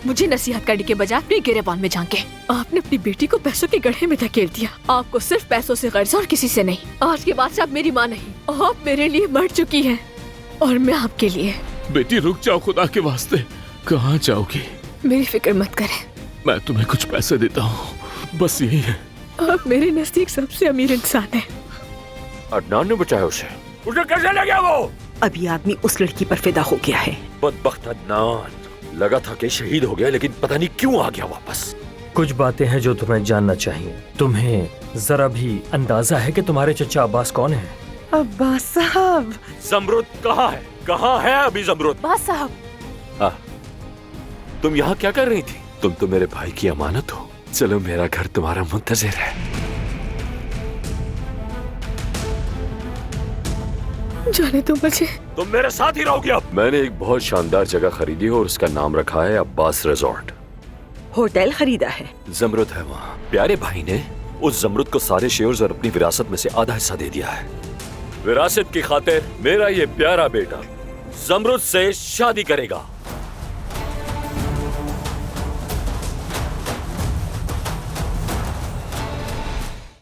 मुझे नसीहत करने के बजाय अपने गिरेबान में झांके। आपने अपनी बेटी को पैसों के गड्ढे में धकेल दिया। आपको सिर्फ पैसों से गर्ज और किसी से नहीं। आज के बाद से आप मेरी माँ नहीं, आप मेरे लिए मर चुकी हैं और मैं आपके लिए। बेटी रुक जाओ, खुदा के वास्ते। कहाँ जाओगी? मेरी फिक्र मत करें, मैं तुम्हें कुछ पैसे देता हूँ, बस यही है। आप मेरे नजदीक सबसे अमीर इंसान हैं। अदनान ने बचाया उसे कैसे लग गया वो? अभी आदमी उस लड़की पर फिदा हो गया है। बदबख्त अदनान, लगा था कि शहीद हो गया, लेकिन पता नहीं क्यों आ गया वापस। कुछ बातें हैं जो तुम्हें जानना चाहिए। तुम्हें जरा भी अंदाजा है कि तुम्हारे चचा अब्बास कौन है? अब्बास साहब। जमरुद कहाँ है? कहाँ है अभी जमरुद? अब्बास साहब, तुम यहाँ क्या कर रही थी? तुम तो मेरे भाई की अमानत हो। चलो, मेरा घर तुम्हारा मुंतजिर है। जाने दो मुझे। तुम मेरे साथ ही रहोगी अब। मैंने एक बहुत शानदार जगह खरीदी है और उसका नाम रखा है अब्बास रिजॉर्ट। होटल खरीदा है? जमरुद है वहाँ। प्यारे भाई ने उस जमरुद को सारे शेयर्स और अपनी विरासत में से आधा हिस्सा दे दिया है। विरासत की खातिर मेरा ये प्यारा बेटा जमरुद से शादी करेगा।